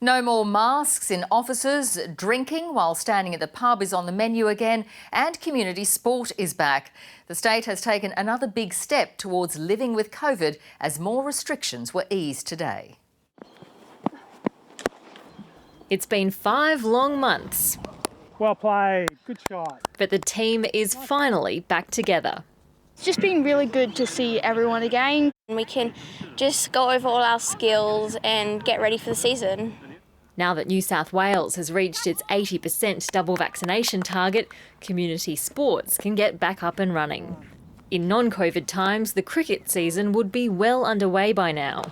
No more masks in offices, drinking while standing at the pub is on the menu again, and community sport is back. The state has taken another big step towards living with COVID as more restrictions were eased today. It's been 5 long months. Well played, good shot. But the team is finally back together. It's just been really good to see everyone again. We can just go over all our skills and get ready for the season. Now that New South Wales has reached its 80% double vaccination target, community sports can get back up and running. In non-COVID times, the cricket season would be well underway by now.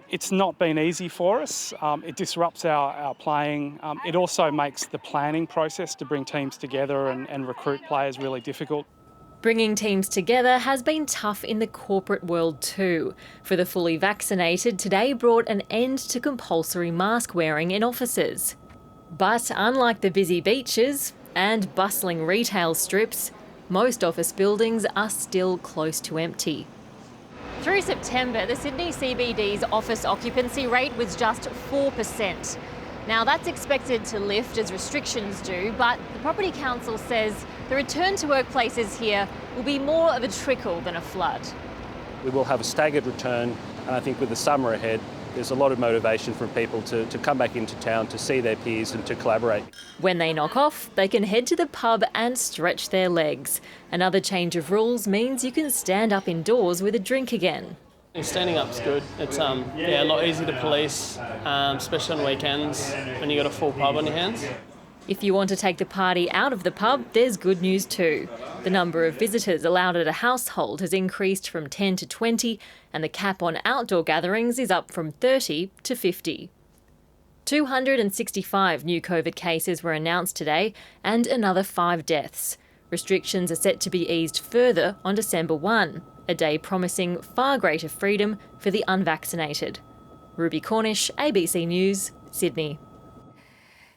It's not been easy for us. It disrupts our playing. It also makes the planning process to bring teams together and recruit players really difficult. Bringing teams together has been tough in the corporate world too. For the fully vaccinated, today brought an end to compulsory mask wearing in offices. But unlike the busy beaches and bustling retail strips, most office buildings are still close to empty. Through September, the Sydney CBD's office occupancy rate was just 4%. Now that's expected to lift as restrictions do, but the Property Council says the return to workplaces here will be more of a trickle than a flood. We will have a staggered return, and I think with the summer ahead, there's a lot of motivation for people to come back into town to see their peers and to collaborate. When they knock off, they can head to the pub and stretch their legs. Another change of rules means you can stand up indoors with a drink again. Standing up's good. It's a lot easier to police, especially on weekends when you got a full pub on your hands. If you want to take the party out of the pub, there's good news too. The number of visitors allowed at a household has increased from 10 to 20, and the cap on outdoor gatherings is up from 30 to 50. 265 new COVID cases were announced today, and another 5 deaths. Restrictions are set to be eased further on December 1. A day promising far greater freedom for the unvaccinated. Ruby Cornish, ABC News, Sydney.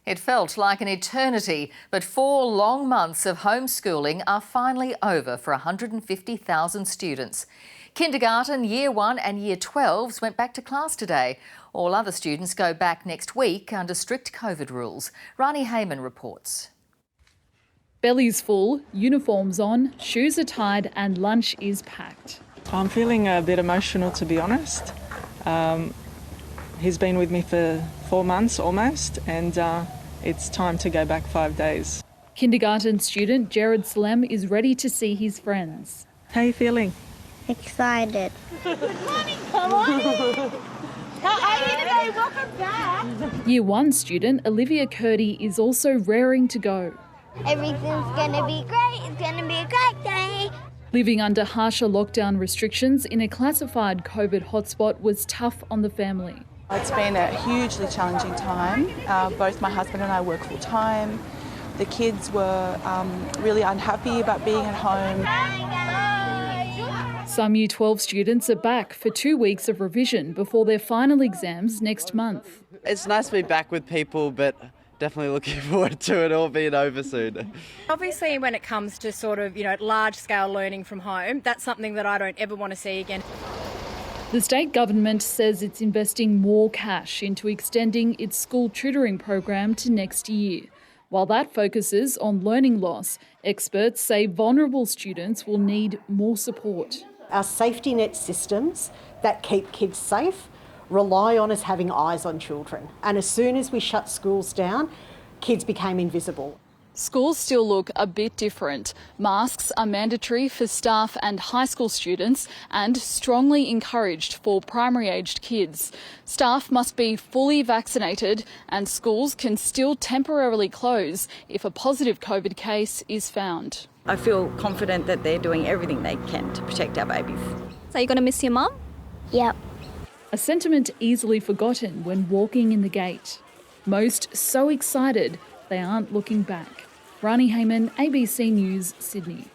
It felt like an eternity, but 4 long months of homeschooling are finally over for 150,000 students. Kindergarten, Year 1 and Year 12s went back to class today. All other students go back next week under strict COVID rules. Rani Hayman reports. Bellies full, uniforms on, shoes are tied and lunch is packed. I'm feeling a bit emotional, to be honest. He's been with me for 4 months almost, and it's time to go back 5 days. Kindergarten student Jared Slem is ready to see his friends. How are you feeling? Excited. Come on! How are you today? Welcome back! Year 1 student Olivia Curdy is also raring to go. Everything's gonna be great. It's gonna be a great day. Living under harsher lockdown restrictions in a classified COVID hotspot was tough on the family. It's been a hugely challenging time. Both my husband and I work full time. The kids were really unhappy about being at home. Some Year 12 students are back for 2 weeks of revision before their final exams next month. It's nice to be back with people, but definitely looking forward to it all being over soon. Obviously, when it comes to sort of, large-scale learning from home, that's something that I don't ever want to see again. The state government says it's investing more cash into extending its school tutoring program to next year. While that focuses on learning loss, experts say vulnerable students will need more support. Our safety net systems that keep kids safe rely on us having eyes on children. And as soon as we shut schools down, kids became invisible. Schools still look a bit different. Masks are mandatory for staff and high school students and strongly encouraged for primary-aged kids. Staff must be fully vaccinated and schools can still temporarily close if a positive COVID case is found. I feel confident that they're doing everything they can to protect our babies. So you're going to miss your mum? Yep. A sentiment easily forgotten when walking in the gate. Most so excited they aren't looking back. Rani Hayman, ABC News, Sydney.